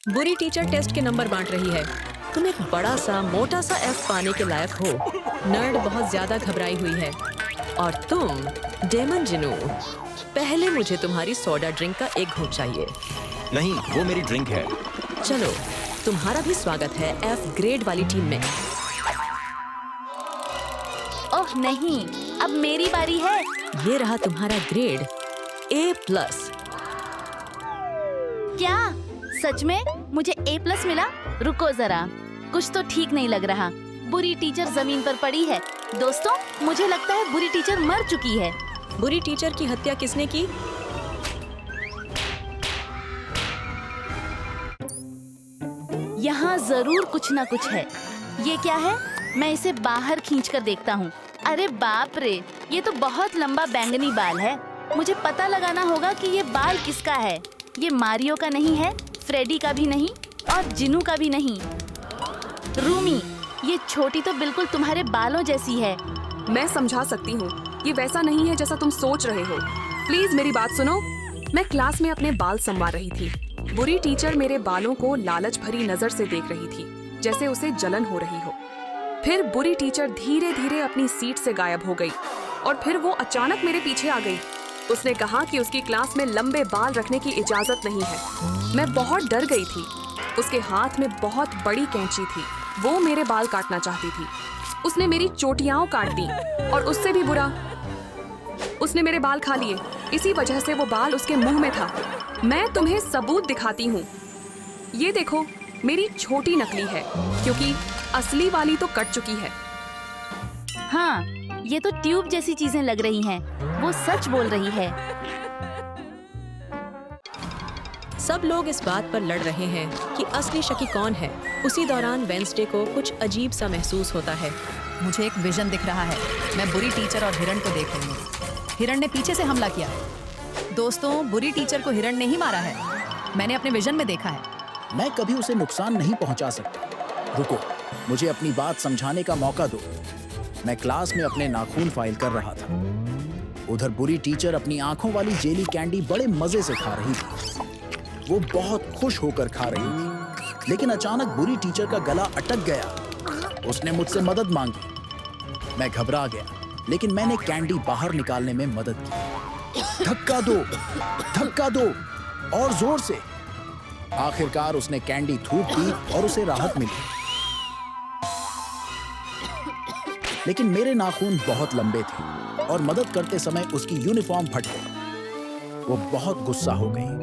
बुरी teacher test के number बांट रही है। तुम एक बड़ा सा मोटा सा एफ पाने के लायक हो। नर्ड बहुत ज्यादा घबराई हुई है। और तुम डेमन जिनू, पहले मुझे तुम्हारी सोडा ड्रिंक का एक घूंट चाहिए। नहीं, वो मेरी ड्रिंक है। चलो, तुम्हारा भी स्वागत है एफ ग्रेड वाली टीम में। ओह नहीं, अब मेरी बारी है। ये रहा तुम्हारा ग्रेड A+। क्या सच में मुझे A+ मिला? रुको जरा, कुछ तो ठीक नहीं लग रहा। बुरी टीचर जमीन पर पड़ी है। दोस्तों, मुझे लगता है बुरी टीचर मर चुकी है। बुरी टीचर की हत्या किसने की? यहाँ जरूर कुछ ना कुछ है। ये क्या है? मैं इसे बाहर खींचकर देखता हूँ। अरे बाप रे, ये तो बहुत लंबा बैंगनी बाल है। मुझे पता लगाना होगा कि ये बाल किसका है। ये मारियो का नहीं है, फ्रेडी का भी नहीं और जिनू का भी नहीं। रूमी, ये छोटी तो बिल्कुल तुम्हारे बालों जैसी है। मैं समझा सकती हूँ, ये वैसा नहीं है जैसा तुम सोच रहे हो। प्लीज मेरी बात सुनो। मैं क्लास में अपने बाल संवार रही थी। बुरी टीचर मेरे बालों को लालच भरी नजर से देख रही थी, जैसे उसे जलन हो रही हो। फिर बुरी टीचर धीरे धीरे अपनी सीट से गायब हो गई और फिर वो अचानक मेरे पीछे आ गई। उसने कहा कि उसकी क्लास में लंबे बाल रखने की इजाजत नहीं है। मैं बहुत डर गई थी। उसके हाथ में बहुत बड़ी कैंची थी। वो मेरे बाल काटना चाहती थी। उसने मेरी चोटियां काट दी और उससे भी बुरा, उसने मेरे बाल खा लिए। इसी वजह से वो बाल उसके मुंह में था। मैं तुम्हें सबूत दिखाती हूँ। ये देखो, मेरी छोटी नकली है क्योंकि असली वाली तो कट चुकी है। हाँ, ये तो ट्यूब जैसी चीजें लग रही हैं। वो सच बोल रही है। सब लोग इस बात पर लड़ रहे हैं कि असली शकी कौन है। उसी दौरान वेंसडे को कुछ अजीब सा महसूस होता है। मुझे एक विजन दिख रहा है। मैं बुरी टीचर और हिरण को देख रही हूँ। हिरण ने पीछे से हमला किया। दोस्तों, बुरी टीचर को हिरण ने ही मारा है। मैंने अपने विजन में देखा है। मैं कभी उसे नुकसान नहीं पहुंचा सकता। रुको, मुझे अपनी बात समझाने का मौका दो। मैं क्लास में अपने नाखून फाइल कर रहा था। उधर बुरी टीचर अपनी आंखों वाली जेली कैंडी बड़े मजे से खा रही थी। वो बहुत खुश होकर खा रही थी। लेकिन अचानक बुरी टीचर का गला अटक गया। उसने मुझसे मदद मांगी। मैं घबरा गया, लेकिन मैंने कैंडी बाहर निकालने में मदद की। धक्का दो और जोर से। आखिरकार उसने कैंडी थूक दी और उसे राहत मिली। लेकिन मेरे नाखून बहुत लंबे थे और मदद करते समय उसकी यूनिफॉर्म फट गई। वो बहुत गुस्सा हो गई।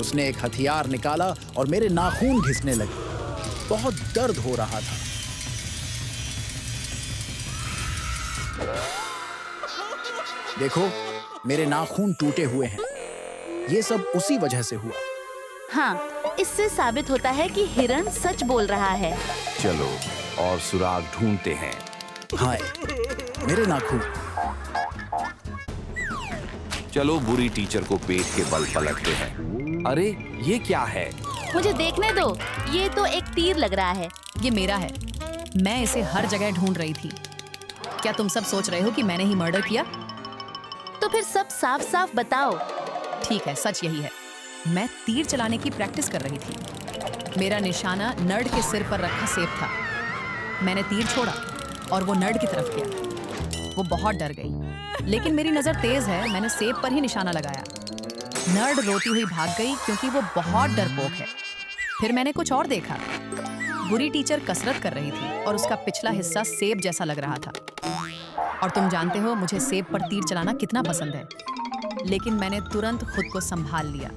उसने एक हथियार निकाला और मेरे नाखून घिसने लगे। बहुत दर्द हो रहा था। देखो, मेरे नाखून टूटे हुए हैं। ये सब उसी वजह से हुआ। हाँ, इससे साबित होता है कि हिरण सच बोल रहा है। चलो और सुराग ढूंढते हैं। हाय, मेरे नाखून। चलो बुरी टीचर को पेट के बल पलटते हैं। अरे ये क्या है? मुझे देखने दो। ये तो एक तीर लग रहा है। ये मेरा है। मैं इसे हर जगह ढूंढ रही थी। क्या तुम सब सोच रहे हो कि मैंने ही मर्डर किया? तो फिर सब साफ साफ बताओ। ठीक है, सच यही है। मैं तीर चलाने की प्रैक्टिस कर रही थी। मेरा निशाना नर्ड के सिर पर रखा सेब था। मैंने तीर छोड़ा और वो नर्ड की तरफ गया। वो बहुत डर गई, लेकिन मेरी नजर तेज है। मैंने सेब पर ही निशाना लगाया। नर्ड रोती हुई भाग गई क्योंकि वो बहुत डरपोक है। फिर मैंने कुछ और देखा। बुरी टीचर कसरत कर रही थी और उसका पिछला हिस्सा सेब जैसा लग रहा था। और तुम जानते हो मुझे सेब पर तीर चलाना कितना पसंद है। लेकिन मैंने तुरंत खुद को संभाल लिया।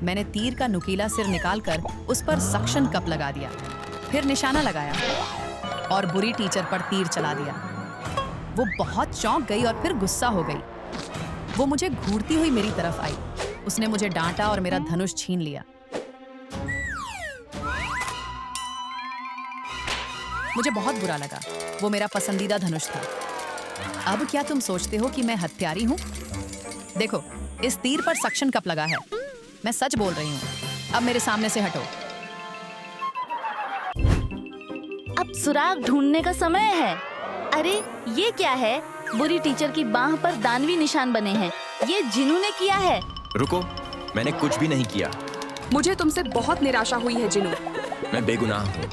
मैंने तीर का नुकीला सिर निकालकर उस पर सक्शन कप लगा दिया। फिर निशाना लगाया और बुरी टीचर पर तीर चला दिया। वो बहुत चौंक गई और फिर गुस्सा हो गई। वो मुझे घूरती हुई मेरी तरफ आई। उसने मुझे डांटा और मेरा धनुष छीन लिया। मुझे बहुत बुरा लगा। वो मेरा पसंदीदा धनुष था। अब क्या तुम सोचते हो कि मैं हत्यारी हूँ? देखो, इस तीर पर सक्शन कप लगा है। मैं सच बोल रही हूँ। अब मेरे सामने से हटो। अब सुराग ढूंढने का समय है। अरे ये क्या है? बुरी टीचर की बाह पर दानवी निशान बने हैं। ये जिनू ने किया है। रुको, मैंने कुछ भी नहीं किया। मुझे तुमसे बहुत निराशा हुई है जिनू। मैं बेगुनाह हूँ।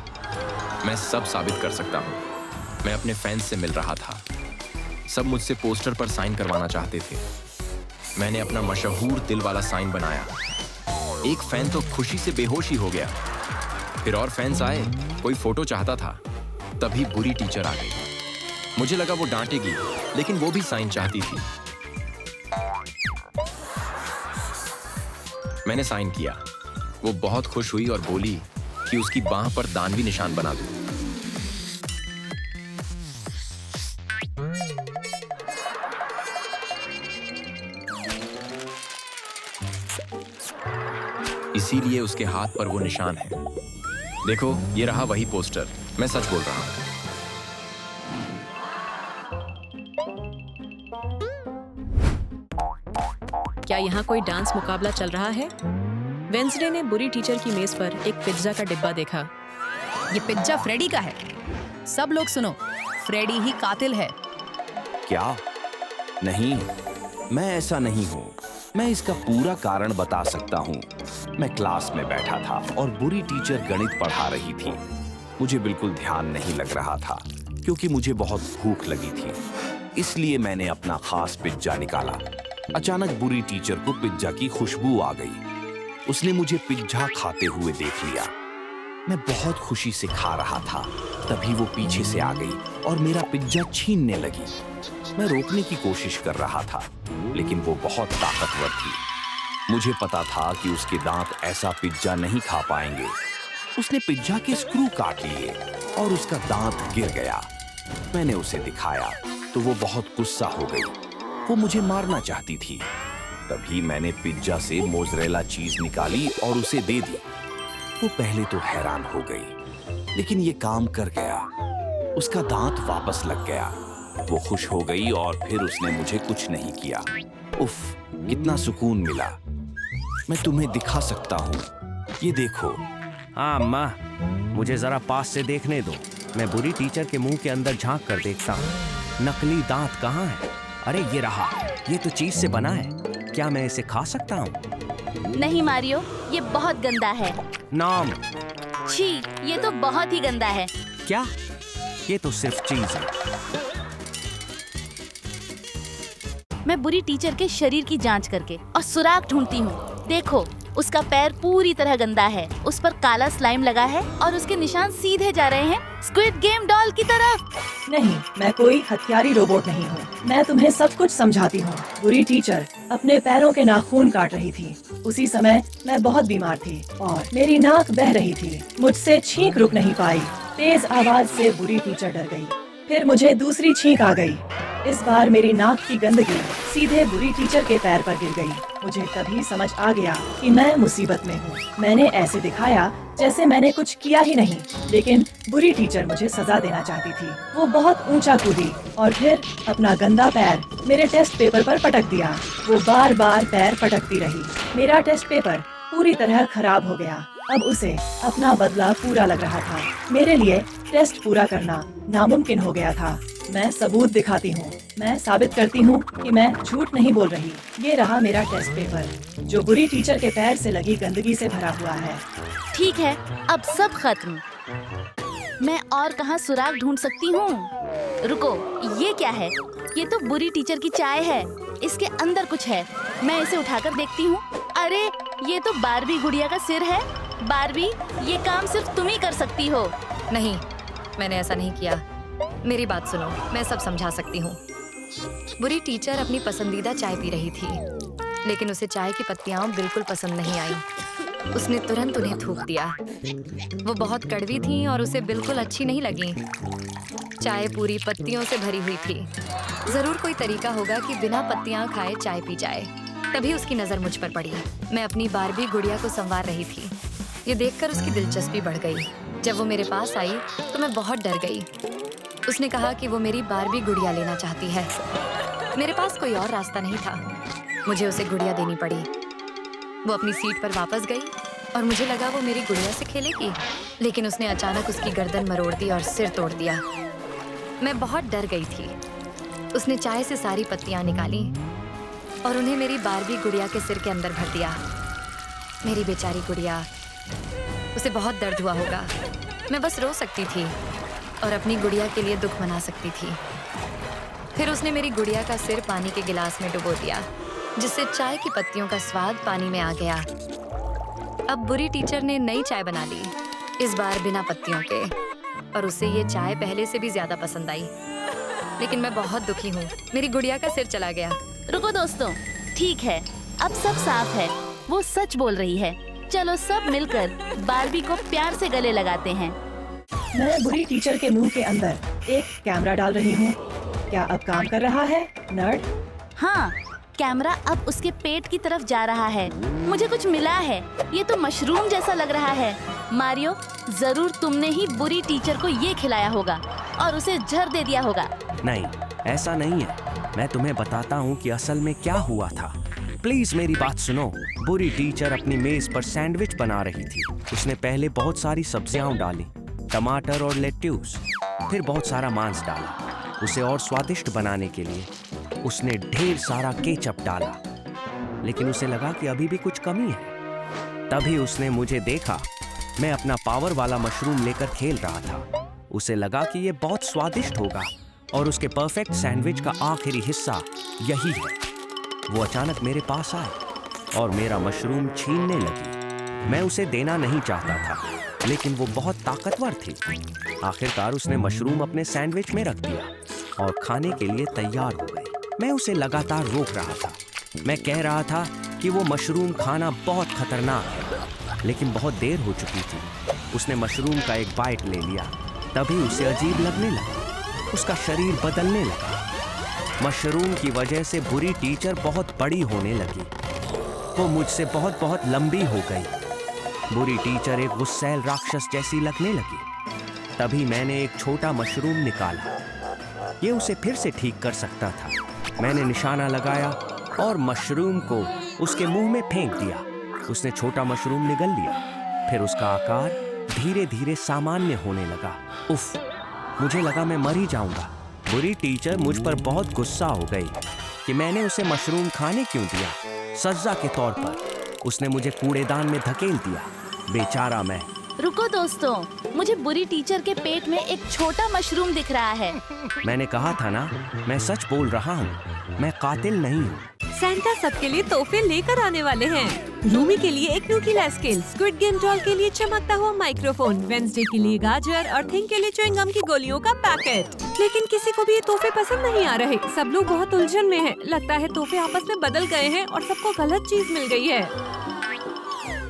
मैं सब साबित कर सकता हूँ। मैं अपने फैंस से मिल रहा था। सब मुझसे पोस्टर पर साइन करवाना चाहते थे। मैंने अपना मशहूर दिल वाला साइन बनाया। एक फैन तो खुशी से बेहोश ही हो गया। फिर और फैंस आए, कोई फोटो चाहता था। तभी बुरी टीचर आ गई। मुझे लगा वो डांटेगी, लेकिन वो भी साइन चाहती थी। मैंने साइन किया। वो बहुत खुश हुई और बोली कि उसकी बांह पर दानवी निशान बना दूं। इसीलिए उसके हाथ पर वो निशान है। देखो, ये रहा वही पोस्टर। मैं सच बोल रहा हूं। क्या यहाँ कोई डांस मुकाबला चल रहा है? वेंसडे ने बुरी टीचर की मेज पर एक पिज्जा का डिब्बा देखा। ये पिज्जा फ्रेडी का है। सब लोग सुनो, फ्रेडी ही कातिल है। क्या? नहीं, मैं ऐसा नहीं हूँ। मैं इसका पूरा कारण बता सकता हूँ। मैं क्लास में बैठा था और बुरी टीचर गणित पढ़ा रही थी। मुझे बिल्कुल ध्यान नहीं लग रहा था क्योंकि मुझे बहुत भूख लगी थी। इसलिए मैंने अपना खास पिज्जा निकाला। अचानक बुरी टीचर को पिज्जा की खुशबू आ गई। उसने मुझे पिज्जा खाते हुए देख लिया। मैं बहुत खुशी से खा रहा था। तभी वो पीछे से आ गई और मेरा पिज्जा छीनने लगी। मैं रोकने की कोशिश कर रहा था, लेकिन वो बहुत ताकतवर थी। मुझे पता था कि उसके दांत ऐसा पिज्जा नहीं खा पाएंगे। उसने पिज्जा के स्क्रू काट लिए और उसका दांत गिर गया। मैंने उसे दिखाया तो वो बहुत गुस्सा हो गई। वो मुझे मारना चाहती थी। तभी मैंने पिज्जा से मोज़रेला चीज निकाली और उसे दे दी। वो पहले तो हैरान हो गई, लेकिन ये काम कर गया। उसका दांत वापस लग गया। वो खुश हो गई और फिर उसने मुझे कुछ नहीं किया। उफ, कितना सुकून मिला। मैं तुम्हें दिखा सकता हूँ। ये देखो। हाँ अम्मा, मुझे जरा पास से देखने दो। मैं बुरी टीचर के मुंह के अंदर झांक कर देखता हूँ। नकली दांत कहाँ है? अरे ये रहा। ये तो चीज से बना है। क्या मैं इसे खा सकता हूँ? नहीं मारियो, ये बहुत गंदा है। नाम। छी, ये तो बहुत ही गंदा है। क्या? ये तो सिर्फ चीज है। मैं बुरी टीचर के शरीर की जांच करके और सुराग ढूंढती हूँ। देखो, उसका पैर पूरी तरह गंदा है। उस पर काला स्लाइम लगा है और उसके निशान सीधे जा रहे हैं स्क्विड गेम डॉल की तरफ। नहीं, मैं कोई हथियारी रोबोट नहीं हूँ। मैं तुम्हें सब कुछ समझाती हूँ। बुरी टीचर अपने पैरों के नाखून काट रही थी। उसी समय मैं बहुत बीमार थी और मेरी नाक बह रही थी। मुझसे छींक रुक नहीं पाई। तेज आवाज से बुरी टीचर डर गई। फिर मुझे दूसरी छींक आ गई। इस बार मेरी नाक की गंदगी सीधे बुरी टीचर के पैर पर गिर गई। मुझे तभी समझ आ गया कि मैं मुसीबत में हूँ। मैंने ऐसे दिखाया जैसे मैंने कुछ किया ही नहीं, लेकिन बुरी टीचर मुझे सजा देना चाहती थी। वो बहुत ऊंचा कूदी और फिर अपना गंदा पैर मेरे टेस्ट पेपर पर पटक दिया। वो बार बार पैर पटकती रही। मेरा टेस्ट पेपर पूरी तरह खराब हो गया। अब उसे अपना बदला पूरा लग रहा था। मेरे लिए टेस्ट पूरा करना नामुमकिन हो गया था। मैं सबूत दिखाती हूँ। मैं साबित करती हूँ कि मैं झूठ नहीं बोल रही। ये रहा मेरा टेस्ट पेपर, जो बुरी टीचर के पैर से लगी गंदगी से भरा हुआ है। ठीक है, अब सब खत्म। मैं और कहाँ सुराग ढूंढ सकती हूँ? रुको, ये क्या है? ये तो बुरी टीचर की चाय है। इसके अंदर कुछ है। मैं इसे उठाकर देखती हूँ। अरे, ये तो बारबी गुड़िया का सिर है। बारबी, ये काम सिर्फ तुम ही कर सकती हो। नहीं, मैंने ऐसा नहीं किया। मेरी बात सुनो, मैं सब समझा सकती हूँ। बुरी टीचर अपनी पसंदीदा चाय पी रही थी, लेकिन उसे चाय की पत्तियाँ बिल्कुल पसंद नहीं आई। उसने तुरंत उन्हें थूक दिया। वो बहुत कड़वी थी और उसे बिल्कुल अच्छी नहीं लगी। चाय पूरी पत्तियों से भरी हुई थी। जरूर कोई तरीका होगा कि बिना पत्तियाँ खाए चाय पी जाए। तभी उसकी नजर मुझ पर पड़ी। मैं अपनी बारबी गुड़िया को संवार रही थी। ये देखकर उसकी दिलचस्पी बढ़ गई। जब वो मेरे पास आई तो मैं बहुत डर गई। उसने कहा कि वो मेरी बारबी गुड़िया लेना चाहती है। मेरे पास कोई और रास्ता नहीं था। मुझे उसे गुड़िया देनी पड़ी। वो अपनी सीट पर वापस गई और मुझे लगा वो मेरी गुड़िया से खेलेगी, लेकिन उसने अचानक उसकी गर्दन मरोड़ दी और सिर तोड़ दिया। मैं बहुत डर गई थी। उसने चाय से सारी पत्तियां निकाली और उन्हें मेरी बारबी गुड़िया के सिर के अंदर भर दिया। मेरी बेचारी गुड़िया, उसे बहुत दर्द हुआ होगा। मैं बस रो सकती थी और अपनी गुड़िया के लिए दुख मना सकती थी। फिर उसने मेरी गुड़िया का सिर पानी के गिलास में डुबो दिया, जिससे चाय की पत्तियों का स्वाद पानी में आ गया। अब बुरी टीचर ने नई चाय बना ली, इस बार बिना पत्तियों के, और उसे ये चाय पहले से भी ज्यादा पसंद आई। लेकिन मैं बहुत दुखी हूँ, मेरी गुड़िया का सिर चला गया। रुको दोस्तों, ठीक है, अब सब साफ है। वो सच बोल रही है। चलो सब मिलकर बारबी को प्यार से गले लगाते हैं। मैं बुरी टीचर के मुंह के अंदर एक कैमरा डाल रही हूँ। क्या अब काम कर रहा है, नर्ड? हाँ, कैमरा अब उसके पेट की तरफ जा रहा है। मुझे कुछ मिला है। ये तो मशरूम जैसा लग रहा है। मारियो, जरूर तुमने ही बुरी टीचर को ये खिलाया होगा और उसे जहर दे दिया होगा। नहीं, ऐसा नहीं है। मैं तुम्हें बताता हूँ कि असल में क्या हुआ था। प्लीज मेरी बात सुनो। बुरी टीचर अपनी मेज पर सैंडविच बना रही थी। उसने पहले बहुत सारी सब्जियां डाली, टमाटर और लेट्यूस, फिर बहुत सारा मांस डाला। उसे और स्वादिष्ट बनाने के लिए उसने ढेर सारा केचप डाला, लेकिन उसे लगा कि अभी भी कुछ कमी है। तभी उसने मुझे देखा। मैं अपना पावर वाला मशरूम लेकर खेल रहा था। उसे लगा कि ये बहुत स्वादिष्ट होगा और उसके परफेक्ट सैंडविच का आखिरी हिस्सा यही है। वो अचानक मेरे पास आए और मेरा मशरूम छीनने लगी। मैं उसे देना नहीं चाहता था, लेकिन वो बहुत ताकतवर थी। आखिरकार उसने मशरूम अपने सैंडविच में रख दिया और खाने के लिए तैयार हो गई। मैं उसे लगातार रोक रहा था। मैं कह रहा था कि वो मशरूम खाना बहुत खतरनाक है, लेकिन बहुत देर हो चुकी थी। उसने मशरूम का एक बाइट ले लिया। तभी उसे अजीब लगने लगा। उसका शरीर बदलने लगा। मशरूम की वजह से बुरी टीचर बहुत बड़ी होने लगी। वो मुझसे बहुत बहुत लंबी हो गई। बुरी टीचर एक गुस्सैल राक्षस जैसी लगने लगी। तभी मैंने एक छोटा मशरूम निकाला। ये उसे फिर से ठीक कर सकता था। मैंने निशाना लगाया और मशरूम को उसके मुंह में फेंक दिया। उसने छोटा मशरूम निगल लिया। फिर उसका आकार धीरे धीरे सामान्य होने लगा। उफ, मुझे लगा मैं मर ही जाऊंगा। बुरी टीचर मुझ पर बहुत गुस्सा हो गई कि मैंने उसे मशरूम खाने क्यों दिया। सजा के तौर पर उसने मुझे कूड़ेदान में धकेल दिया। बेचारा मैं। रुको दोस्तों, मुझे बुरी टीचर के पेट में एक छोटा मशरूम दिख रहा है। मैंने कहा था ना, मैं सच बोल रहा हूँ। मैं कातिल नहीं हूँ। सैंटा सबके लिए तोहफे लेकर आने वाले हैं। रूमी के लिए एक नुकीला स्केल, स्क्विड गेम डॉल के लिए चमकता हुआ माइक्रोफोन, वेंसडे के लिए गाजर और थिंग के लिए च्युइंग गम की गोलियों का पैकेट। लेकिन किसी को भी ये तोहफे पसंद नहीं आ रहे। सब लोग बहुत उलझन में हैं। लगता है तोहफे आपस में बदल गए हैं और सबको गलत चीज मिल गई है।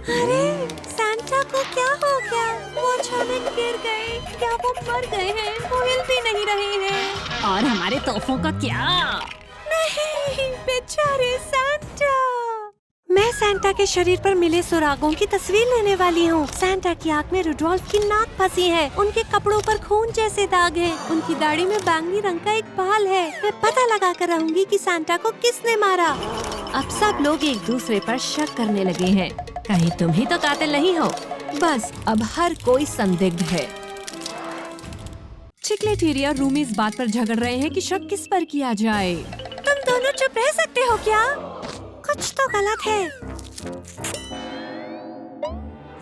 अरे, सैंटा को क्या हो गया? वो अचानक गिर गए। क्या वो मर गए हैं? वो हिल भी नहीं रहे हैं। और हमारे तोहफों का क्या? नहीं, बेचारे सैंटा। मैं सैंटा के शरीर पर मिले सुरागों की तस्वीर लेने वाली हूँ। सैंटा की आँख में रुडोल्फ की नाक फंसी है। उनके कपड़ों पर खून जैसे दाग है। उनकी दाढ़ी में बैंगनी रंग का एक बाल है। मैं पता लगा कर रहूंगी कि सैंटा को किसने मारा। अब सब लोग एक दूसरे पर शक करने लगे हैं। कहीं तुम ही तो कातिल नहीं हो? बस अब हर कोई संदिग्ध है। चिकलेटेरिया और रूमी इस बात पर झगड़ रहे हैं कि शक किस पर किया जाए। तुम दोनों चुप रह सकते हो क्या? कुछ तो गलत है।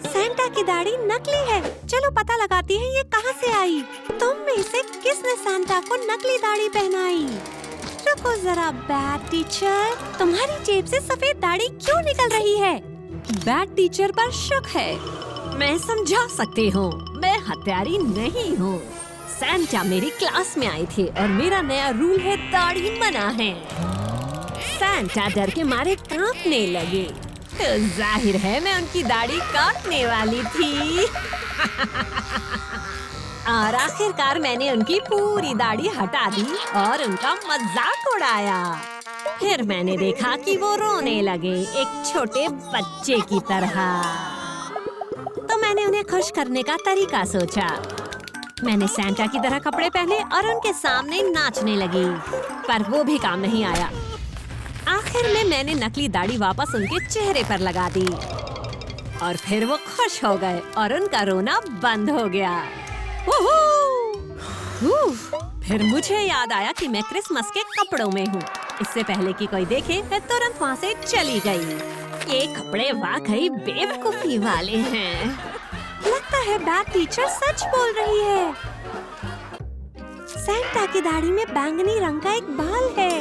सैंटा की दाढ़ी नकली है। चलो पता लगाती हैं ये कहाँ से आई। तुम में से किसने सैंटा को नकली दाढ़ी पहनाई? रुको जरा, बैड टीचर, तुम्हारी जेब से सफेद दाढ़ी क्यों निकल रही है? बैड टीचर पर शक है। मैं समझा सकती हूँ, मैं हत्यारी नहीं हूँ। सैंटा मेरी क्लास में आई थी और मेरा नया रूल है दाढ़ी मना है। सैंटा डर के मारे कांपने लगे, तो जाहिर है मैं उनकी दाढ़ी काटने वाली थी। और आखिरकार मैंने उनकी पूरी दाढ़ी हटा दी और उनका मजाक उड़ाया। फिर मैंने देखा कि वो रोने लगे, एक छोटे बच्चे की तरह। तो मैंने उन्हें खुश करने का तरीका सोचा। मैंने सैंटा की तरह कपड़े पहने और उनके सामने नाचने लगी, पर वो भी काम नहीं आया। आखिर में मैंने नकली दाढ़ी वापस उनके चेहरे पर लगा दी और फिर वो खुश हो गए और उनका रोना बंद हो गया। फिर मुझे याद आया कि मैं क्रिसमस के कपड़ों में हूँ। इससे पहले कि कोई देखे, मैं तुरंत वहाँ से चली गई। ये कपड़े वाकई बेवकूफी वाले हैं। लगता है बैड टीचर सच बोल रही है। सैंटा की दाढ़ी में बैंगनी रंग का एक बाल है।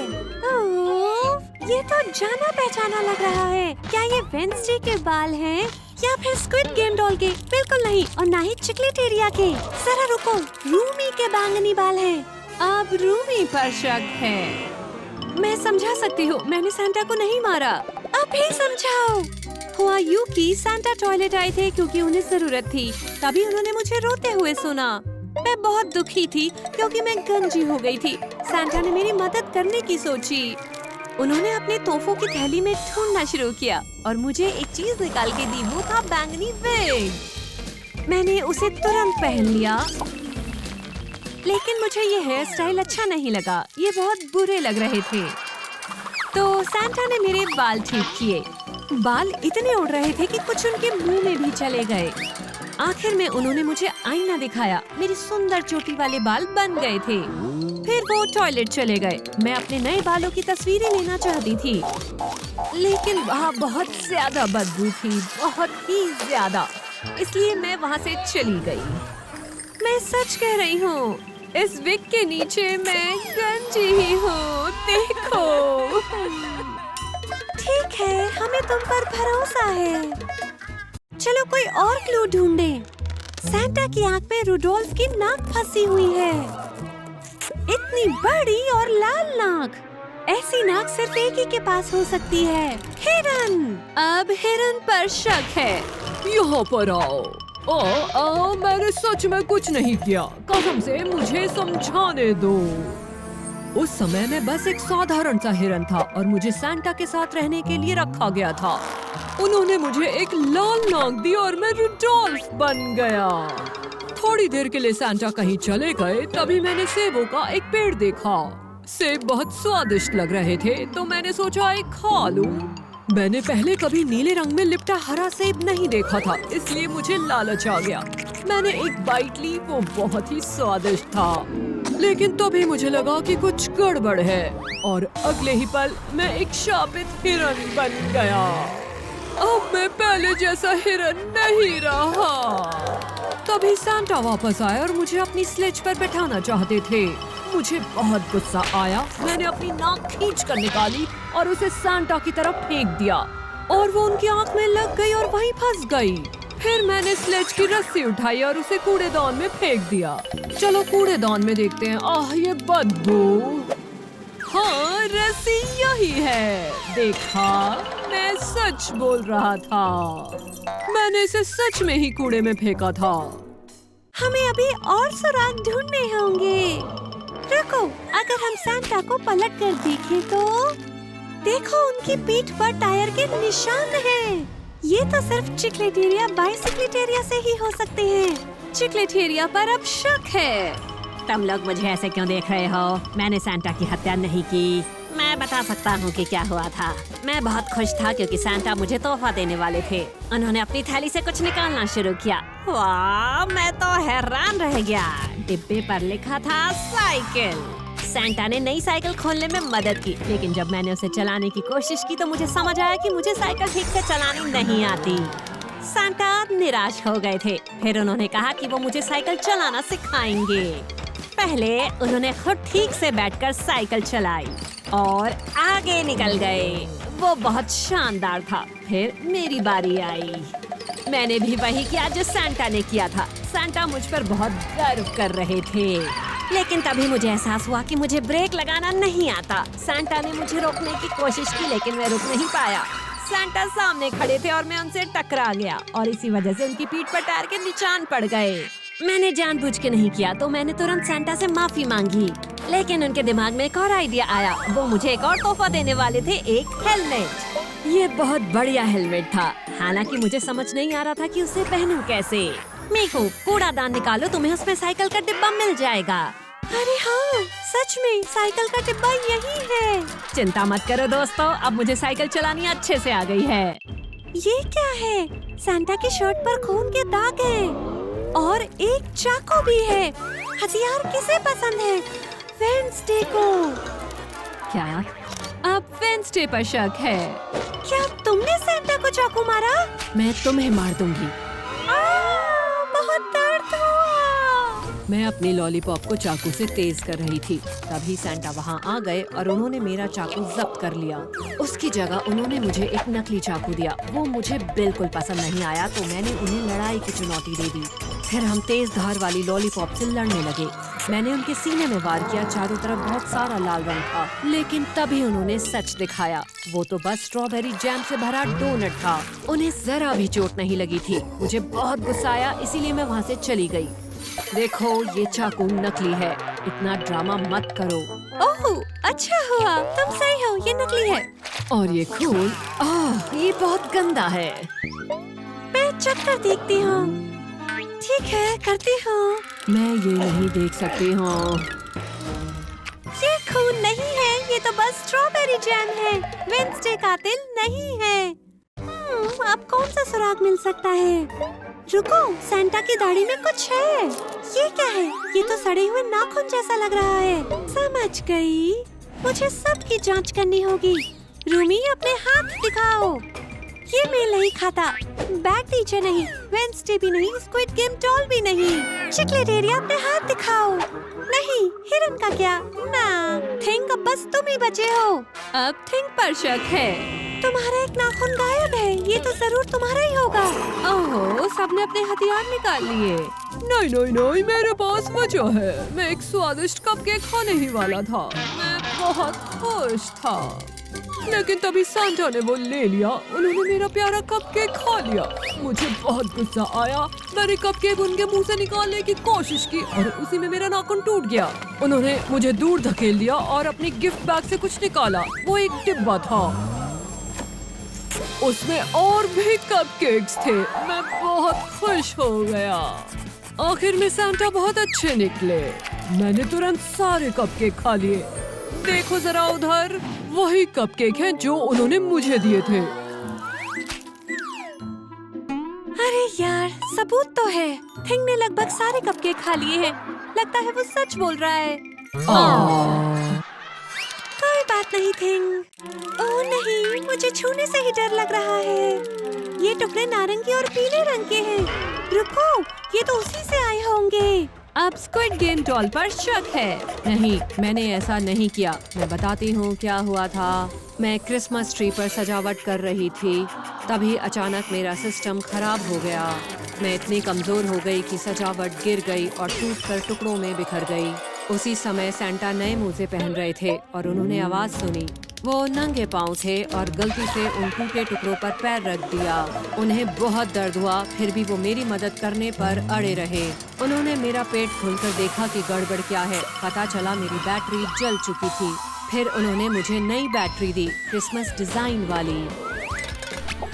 ओह, ये तो जाना पहचाना लग रहा है। क्या ये वेंसडे के बाल हैं? या फिर स्क्विड गेम डॉल के? बिल्कुल नहीं, और ना ही चिकलेटेरिया के। जरा रुको, रूमी के बैंगनी बाल हैं। अब रूमी पर शक है। मैं समझा सकती हूँ, मैंने सैंटा को नहीं मारा। अभी समझाओ। हुआ यूं कि सैंटा टॉयलेट आए थे क्योंकि उन्हें जरूरत थी। तभी उन्होंने मुझे रोते हुए सुना। मैं बहुत दुखी थी क्योंकि मैं गंजी हो गई थी। सैंटा ने मेरी मदद करने की सोची। उन्होंने अपने तोहफों की थैली में ढूंढना शुरू किया और मुझे एक चीज निकाल के दी। वो था बैंगनी विग। मैंने उसे तुरंत पहन लिया, लेकिन मुझे ये हेयर स्टाइल अच्छा नहीं लगा। ये बहुत बुरे लग रहे थे। तो सैंटा ने मेरे बाल ठीक किए। बाल इतने उड़ रहे थे कि कुछ उनके मुंह में भी चले गए। आखिर में उन्होंने मुझे आईना दिखाया। मेरी सुंदर चोटी वाले बाल बन गए थे। फिर वो टॉयलेट चले गए। मैं अपने नए बालों की तस्वीरें लेना चाहती थी, लेकिन वहाँ बहुत ज्यादा बदबू थी, बहुत ही ज्यादा। इसलिए मैं वहाँ से चली गई। मैं सच कह रही हूँ, इस विग के नीचे मैं गंजी ही हूँ। देखो। ठीक है, हमें तुम पर भरोसा है। चलो कोई और क्लू ढूंढे। सैंटा की आंख में रुडोल्फ की नाक फंसी हुई है। इतनी बड़ी और लाल नाक। ऐसी नाक सिर्फ एक ही के पास हो सकती है। हिरन। अब हिरन पर शक है। यहाँ पर आओ। मैंने सच में कुछ नहीं किया। कसम से मुझे समझाने दो। उस समय मैं बस एक साधारण सा हिरन था और मुझे सैंटा के साथ रहने के लिए रखा गया था। उन्होंने मुझे एक लाल नाक दी और मैं रुडोल्फ बन गया। थोड़ी देर के लिए सैंटा कहीं चले गए, तभी मैंने सेबों का एक पेड़ देखा। सेब बहुत स्वादिष्ट लग रहे थे, तो मैंने सोचा एक खा लूं। मैंने पहले कभी नीले रंग में लिपटा हरा सेब नहीं देखा था, इसलिए मुझे लालच आ गया। मैंने एक बाइट ली, वो बहुत ही स्वादिष्ट था। लेकिन तभी मुझे लगा कि कुछ गड़बड़ है और अगले ही पल मैं एक शापित हिरन बन गया। अब मैं पहले जैसा हिरन नहीं रहा। तभी सैंटा वापस आया और मुझे अपनी स्लेज पर बैठाना चाहते थे। मुझे बहुत गुस्सा आया। मैंने अपनी नाक खींच कर निकाली और उसे सैंटा की तरफ फेंक दिया और वो उनकी आंख में लग गई और वहीं फंस गई। फिर मैंने स्लेज की रस्सी उठाई और उसे कूड़ेदान में फेंक दिया। चलो कूड़ेदान में देखते हैं। आह, ये बदबू। हाँ, रस्सी यही है। देखा, मैं सच बोल रहा था। मैंने इसे सच में ही कूड़े में फेंका था। हमें अभी और सुराग ढूंढने होंगे। रुको, अगर हम सैंटा को पलट कर देखें तो देखो, उनकी पीठ पर टायर के निशान हैं। ये तो सिर्फ चिकलेटेरिया बाइसिक्लेटेरिया से ही हो सकते हैं। चिकलेटेरिया पर अब शक है। तुम लोग मुझे ऐसे क्यों देख रहे हो? मैंने सैंटा की हत्या नहीं की। मैं बता सकता हूँ कि क्या हुआ था। मैं बहुत खुश था क्योंकि सैंटा मुझे तोहफा देने वाले थे। उन्होंने अपनी थैली से कुछ निकालना शुरू किया। वाह, मैं तो हैरान रह गया। डिब्बे पर लिखा था साइकिल। सैंटा ने नई साइकिल खोलने में मदद की, लेकिन जब मैंने उसे चलाने की कोशिश की तो मुझे समझ आया कि मुझे साइकिल ठीक से चलानी नहीं आती। सैंटा निराश हो गए थे। फिर उन्होंने कहा कि वो मुझे साइकिल चलाना सिखाएंगे। पहले उन्होंने खुद ठीक से बैठकर साइकिल चलाई और आगे निकल गए। वो बहुत शानदार था। फिर मेरी बारी आई। मैंने भी वही किया जो सैंटा ने किया था। सैंटा मुझ पर बहुत गर्व कर रहे थे, लेकिन तभी मुझे एहसास हुआ कि मुझे ब्रेक लगाना नहीं आता। सैंटा ने मुझे रोकने की कोशिश की, लेकिन मैं रुक नहीं पाया। सैंटा सामने खड़े थे और मैं उनसे टकरा गया और इसी वजह से उनकी पीठ पर टायर के निशान पड़ गए। मैंने जानबूझ के नहीं किया, तो मैंने तुरंत सैंटा से माफी मांगी। लेकिन उनके दिमाग में एक और आइडिया आया। वो मुझे एक और तोहफा देने वाले थे, एक हेलमेट। ये बहुत बढ़िया हेलमेट था, हालांकि मुझे समझ नहीं आ रहा था कि उसे पहनूं कैसे। मीकू, कूड़ादान निकालो, तुम्हें उसमें साइकिल का डिब्बा मिल जाएगा। अरे हाँ, सच में साइकिल का डिब्बा यही है। चिंता मत करो दोस्तों, अब मुझे साइकिल चलानी अच्छे से आ गई है। ये क्या है? सैंटा की शर्ट पर खून के दाग हैं और एक चाकू भी है। हथियार किसे पसंद है? वेंसडे को। क्या? अब वेंसडे पर शक है। क्या तुमने सैंटा को चाकू मारा? मैं तुम्हें मार दूंगी। बहुत दर्द हुआ। मैं अपनी लॉलीपॉप को चाकू से तेज कर रही थी, तभी सैंटा वहाँ आ गए और उन्होंने मेरा चाकू जब्त कर लिया। उसकी जगह उन्होंने मुझे एक नकली चाकू दिया। वो मुझे बिल्कुल पसंद नहीं आया, तो मैंने उन्हें लड़ाई की चुनौती दे दी। फिर हम तेज धार वाली लॉलीपॉप से लड़ने लगे। मैंने उनके सीने में वार किया। चारों तरफ बहुत सारा लाल रंग था, लेकिन तभी उन्होंने सच दिखाया। वो तो बस स्ट्रॉबेरी जैम से भरा डोनट था। उन्हें जरा भी चोट नहीं लगी थी। मुझे बहुत गुस्सा आया, इसीलिए मैं वहाँ से चली गई। देखो, ये चाकू नकली है। इतना ड्रामा मत करो। ओह, अच्छा हुआ तुम सही हो, ये नकली है। और ये खून, ये बहुत गंदा है। मैं चेक कर देखती हूँ। ठीक है, करती हूँ। मैं ये नहीं देख सकती हूँ। ये खून नहीं है, ये तो बस स्ट्रॉबेरी जैम है। वेंसडे कातिल नहीं है। अब कौन सा सुराग मिल सकता है? रुको, सैंटा की दाढ़ी में कुछ है। ये क्या है? ये तो सड़े हुए नाखून जैसा लग रहा है। समझ गई, मुझे सबकी जांच करनी होगी। रूमी, अपने हाथ दिखाओ। ये मेल नहीं खाता। बैड टीचर नहीं, वेंसडे भी नहीं, स्क्विड गेम डॉल भी नहीं। चिकलेटेरिया, अपने हाथ दिखाओ। नहीं, हिरन का क्या? ना, थिंक अब बस तुम ही बचे हो। अब थिंक पर शक है। तुम्हारा एक नाखून गायब है। ये तो जरूर तुम्हारा ही होगा। ओहो, सबने अपने हथियार निकाल लिए। नहीं नहीं नहीं, मेरे पास वजह है। मैं एक स्वादिष्ट कपकेक खाने ही वाला था। मैं बहुत खुश था, लेकिन तभी सांता ने वो ले लिया। उन्होंने मेरा प्यारा कपकेक खा लिया। मुझे बहुत गुस्सा आया। मैंने कपकेक उनके मुंह से निकालने की कोशिश की और उसी में मेरा नाखून टूट गया। उन्होंने मुझे दूर धकेल दिया और अपनी गिफ्ट बैग से कुछ निकाला। वो एक डिब्बा था, उसमें और भी कपकेक्स थे। मैं बहुत खुश हो गया। आखिर में सांता बहुत अच्छे निकले। मैंने तुरंत सारे कपकेक खा लिए। देखो जरा उधर, वही कपकेक हैं जो उन्होंने मुझे दिए थे। अरे यार, सबूत तो है। थिंग ने लगभग सारे कपकेक खा लिए हैं। लगता है वो सच बोल रहा है। कोई बात नहीं थिंग। ओह नहीं, मुझे छूने से ही डर लग रहा है। ये टुकड़े नारंगी और पीले रंग के हैं। रुको, ये तो उसी से आए होंगे। अब स्क्विड गेम डॉल पर शक है। नहीं, मैंने ऐसा नहीं किया। मैं बताती हूँ क्या हुआ था। मैं क्रिसमस ट्री पर सजावट कर रही थी, तभी अचानक मेरा सिस्टम खराब हो गया। मैं इतनी कमजोर हो गई कि सजावट गिर गई और टूटकर टुकड़ों में बिखर गई। उसी समय सैंटा नए मोजे पहन रहे थे और उन्होंने आवाज सुनी। वो नंगे पांव थे और गलती से उन टूटे टुकड़ों पर पैर रख दिया। उन्हें बहुत दर्द हुआ, फिर भी वो मेरी मदद करने पर अड़े रहे। उन्होंने मेरा पेट खोलकर देखा कि गड़बड़ क्या है। पता चला मेरी बैटरी जल चुकी थी। फिर उन्होंने मुझे नई बैटरी दी, क्रिसमस डिजाइन वाली।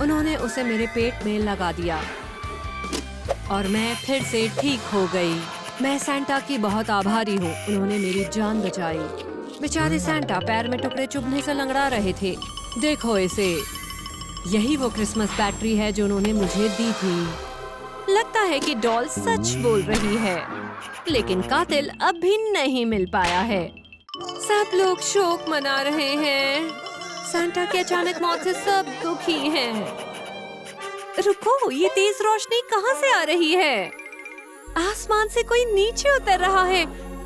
उन्होंने उसे मेरे पेट में लगा दिया और मैं फिर से ठीक हो गई। मैं सैंटा की बहुत आभारी हूँ। उन्होंने मेरी जान बचाई। बेचारे सैंटा पैर में टुकड़े चुभने से लंगड़ा रहे थे। देखो इसे, यही वो क्रिसमस बैटरी है जो उन्होंने मुझे दी थी। लगता है कि डॉल सच बोल रही है, लेकिन कातिल अब भी नहीं मिल पाया है। सब लोग शोक मना रहे हैं। सैंटा की अचानक मौत से सब दुखी हैं। रुको, ये तेज रोशनी कहाँ से आ रही है? आसमान से कोई नीचे उतर रहा है।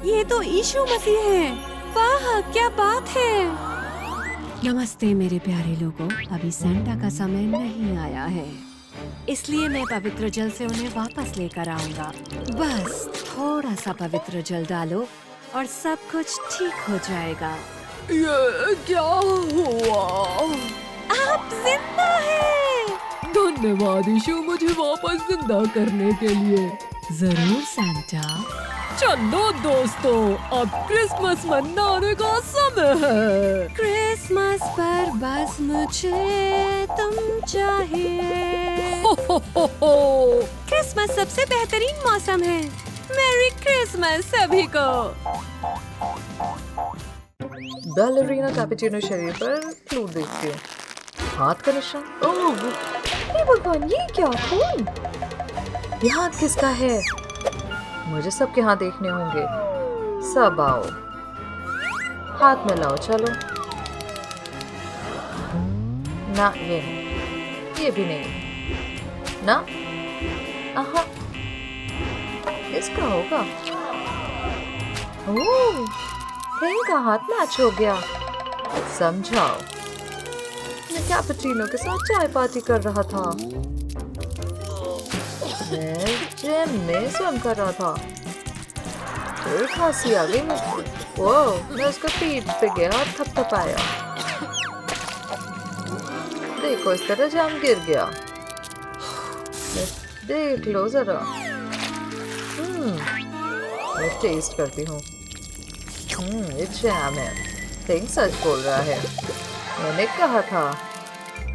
ये तो यीशु मसीह है। वाह, क्या बात है। नमस्ते मेरे प्यारे लोगों, अभी सैंटा का समय नहीं आया है, इसलिए मैं पवित्र जल से उन्हें वापस लेकर आऊंगा। बस थोड़ा सा पवित्र जल डालो और सब कुछ ठीक हो जाएगा। ये क्या हुआ? आप जिंदा हैं। धन्यवाद यीशु, मुझे वापस जिंदा करने के लिए। जरूर सैंटा। चलो दोस्तों, अब क्रिसमस मनाने का समय है। क्रिसमस पर बस मुझे तुम चाहिए। क्रिसमस सबसे बेहतरीन मौसम है। मैरी क्रिसमस सभी को। बैलेरिना कैपेचिनो शरीर पर फ्लूट देखती है। हाथ का निशान। ओह, हे भगवान, ये क्या खून? ये हाथ किसका है? मुझे सबके हाथ देखने होंगे। सब आओ, हाथ मिलाओ। चलो, ना ये भी नहीं ना। आहा, इसका होगा। ओह, पिंक का हाथ मैच हो गया। समझाओ, मैं कैपुचिनो के साथ चाय पार्टी कर रहा था। मैं जिम में स्वम कर रहा था। फिर खांसी आ गई मुझको। ओह, मैं उसका पीठ पे गया और थपथपाया। देखो, इस तरह जाम गिर गया। देख लो जरा। मैं टेस्ट करती हूँ। ये जैम है। पिंक सच बोल रहा है। मैंने कहा था।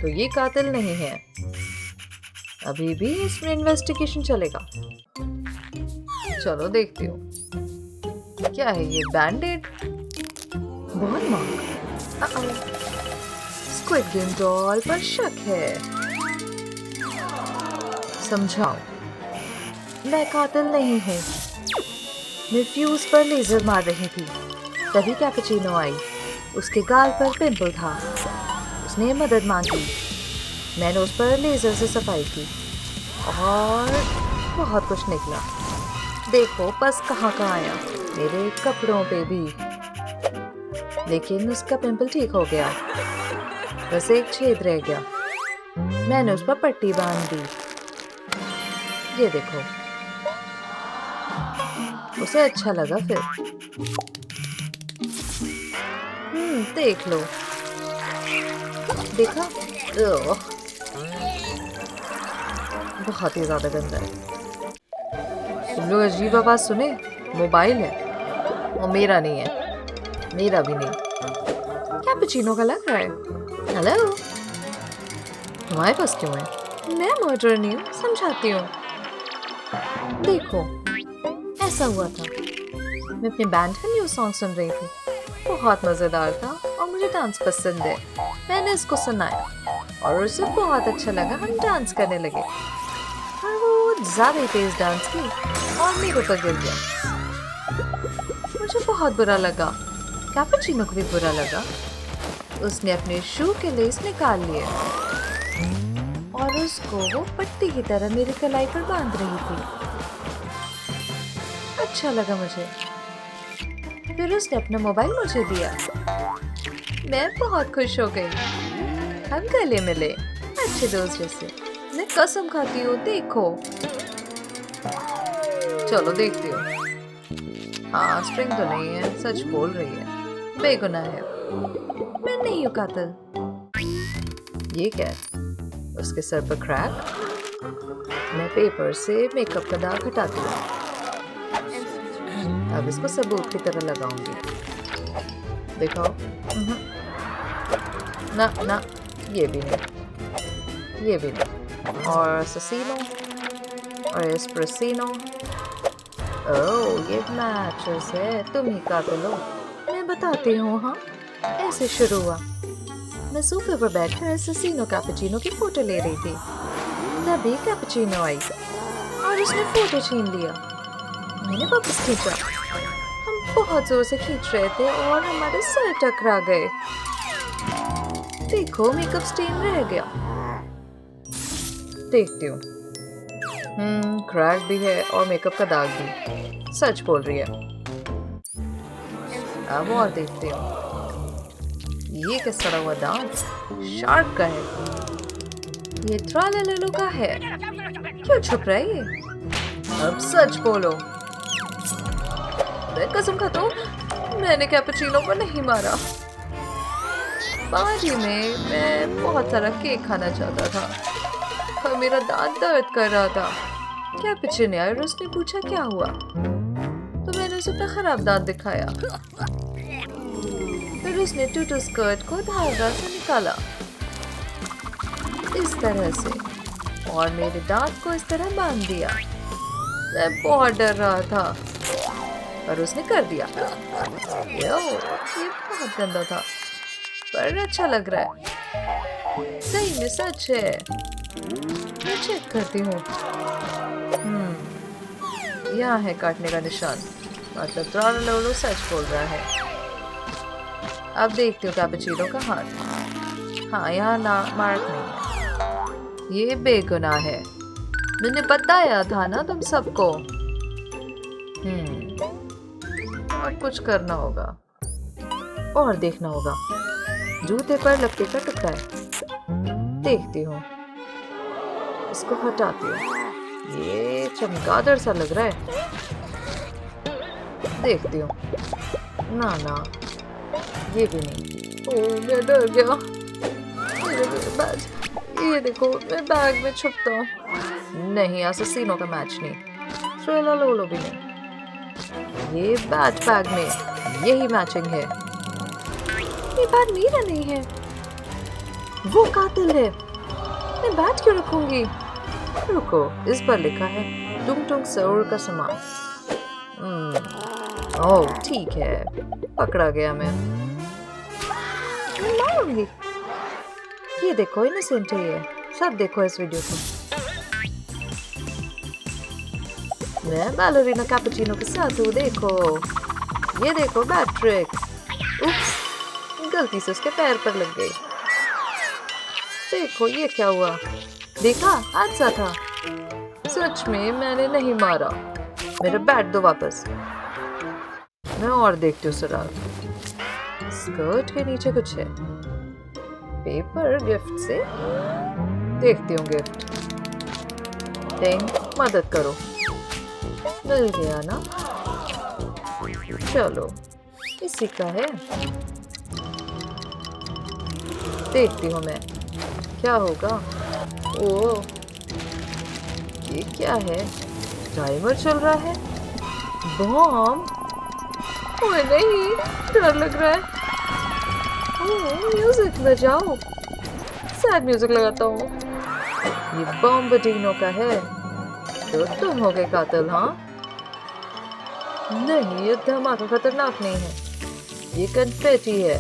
तो ये कातिल नहीं है। अभी भी इसमें इन्वेस्टिगेशन चलेगा। चलो देखती हूँ। क्या है ये? बैंडेड? बहुत महंगा। स्क्विड गेम डॉल पर शक है। समझाओ, मैं कातिल नहीं हूँ। मैं फ्यूज पर लेजर मार रही थी, तभी कैपुचिनो आई। उसके गाल पर पिंपल था। उसने मदद मांगी। मैंने उस पर लेजर से सफाई की और बहुत कुछ निकला। देखो पस कहाँ आया, मेरे कपड़ों पे भी। लेकिन उसका पिंपल ठीक हो गया, बस एक छेद रह गया। मैंने उस पर पट्टी बांध दी। ये देखो, उसे अच्छा लगा। फिर देख लो। देखा? बहुत ही ज्यादा गंदा है। तुम लोग अजीब आवाज सुने? मोबाइल है और मेरा नहीं है। मेरा भी नहीं। कैपुचिनो का लग रहा है। हेलो, तुम्हारे पास क्यों है? मैं मर्डर नहीं हूँ, समझाती हूँ। देखो, ऐसा हुआ था। मैं अपने बैंड का न्यू सॉन्ग सुन रही थी। बहुत मजेदार था और मुझे डांस पसंद है। मैंने इसको सुनाया और उसे बहुत अच्छा लगा। हम डांस करने लगे और वो ज्यादा तेज डांस की और मेरे ऊपर गिर गया। मुझे बहुत बुरा लगा। कैपुचिनो को भी बुरा लगा। उसने अपने शू के लेस निकाल लिए और उसको वो पट्टी की तरह मेरी कलाई पर बांध रही थी। अच्छा लगा मुझे। फिर उसने अपना मोबाइल मुझे दिया। मैं बहुत खुश हो गई। हम गले मिले, अच्छे दोस्त जैसे। मैं कसम खाती हूँ, देखो। चलो देखती हूँ। हाँ, स्ट्रिंग तो नहीं है, सच बोल रही है। बेगुनाह है। मैं नहीं हूँ कातिल। ये क्या है? उसके सर पर क्रैक। मैं पेपर से मेकअप का दाग हटाती हूँ। अब इसको सबूत की तरह लगाऊंगी। दिखाओ। ना ना, ये भी नहीं, ये भी नहीं। और असैसिनो और एस्प्रेसिनो। ओह, ये मैचेस है। तुम ही कातिल हो। मैं बताती हूँ। हाँ, ऐसे शुरू हुआ। मैं सोफे पर बैठकर असैसिनो कैपुचिनो की फोटो ले रही थी। तभी कैपुचिनो आई और उसने फोटो छीन लिया। मैंने वापस खींचा। हम बहुत जोर से खींच रहे थे और हमारे सर टकरा गए। देखो, मेकअप स्टेन रह गया। देखती हूँ। क्रैक भी है और मेकअप का दाग भी। सच बोल रही है। अब और देखती हूँ। ये क्या सड़ा हुआ दांत? शार्क का है। ये ट्रालालालो का है। क्यों छुप रहा है ये? अब सच बोलो। मैं कसम खाता हूँ, मैंने कैपुचिनो को नहीं मारा। पार्टी में मैं बहुत सारा केक खाना चाहता था और मेरा दांत दर्द कर रहा था। कैपुचिनो आया और उसने पूछा क्या हुआ, तो मैंने उसे अपना खराब दांत दिखाया। फिर उसने टूटू स्कर्ट को धागा से निकाला इस तरह से और मेरे दांत को इस तरह बांध दिया। मैं बहुत डर रहा था पर उसने कर दिया। ये बहुत गंदा था पर अच्छा लग रहा है। सही में सच है। मैं चेक करती हूँ। यहाँ है काटने का निशान। मतलब ट्रालालालो सच बोल रहा है। अब देखती हूँ कैपुचिनो का हाथ। हाँ, यहाँ ना मार्क नहीं है। ये बेगुनाह है। मैंने बताया था ना तुम सबको। और कुछ करना होगा और देखना होगा। जूते पर लकड़ी का टुकड़ा है। देखती हूँ, इसको हटाती हूँ। ये चमगादड़ सा लग रहा है। देखती हूँ। ना ना, ये भी नहीं। ओह, मैं डर गया। मेरे बैग, ये देखो, मैं बैग में छुपता हूँ। नहीं, असैसिनो का मैच नहीं। श्रेला लोलो भी नहीं। ये बैट बैग में यही मैचिंग है। ये बैट मेरा नहीं है, वो कातिल है। मैं बैट क्यों रखूंगी? रुको, इस पर लिखा है टुंग टुंग सौर का सामान। ओह, ठीक है, पकड़ा गया मैं मारूंगी। ये देखो, इनोसेंट है ये। सब देखो इस वीडियो को। मैं बैलरीना कैपुचिनो के साथ हूँ। देखो, ये देखो बैट ट्रिक। उप्स, गलती से उसके पैर पर लग गई। देखो, ये क्या हुआ? देखा, हादसा था। सच में मैंने नहीं मारा। मेरा बैट दो वापस। मैं और देखती हूँ सुराग। स्कर्ट के नीचे कुछ है। पेपर गिफ्ट से देखती हूँ गिफ्ट। टिंग, मदद करो। मिल गया ना? चलो, इसी का है। देखती हूँ मैं क्या होगा। ओह, ये क्या है? टाइमर चल रहा है। बॉम्ब? ओए नहीं, डर लग रहा है। ओह, म्यूजिक बजाओ। सैड म्यूजिक लगाता हूँ। ये बॉम्बडिनो का है। तो तुम हो गए कातिल, हाँ? नहीं, ये धमाका खतरनाक नहीं है। ये कन्फेटी है।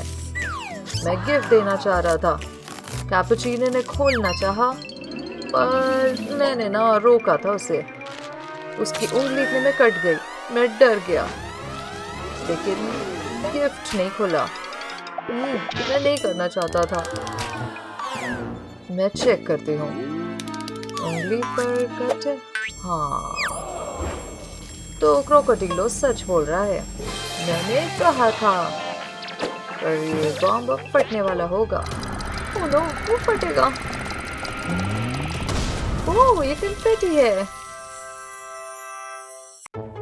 मैं गिफ्ट देना चाह रहा था। कैपुचिनो ने खोलना चाहा, पर मैंने ना रोका था उसे। उसकी उंगली इतने में कट गई। मैं डर गया, लेकिन गिफ्ट नहीं खुला। मैं नहीं करना चाहता था। मैं चेक करती हूँ। उंगली पर कट है। हाँ, तो क्रोकोडिलो सच बोल रहा है। मैंने कहा था। पर ये बॉम्ब अब फटने वाला होगा। ओह नो, वो फटेगा। ओह, ये कन्फेटी है।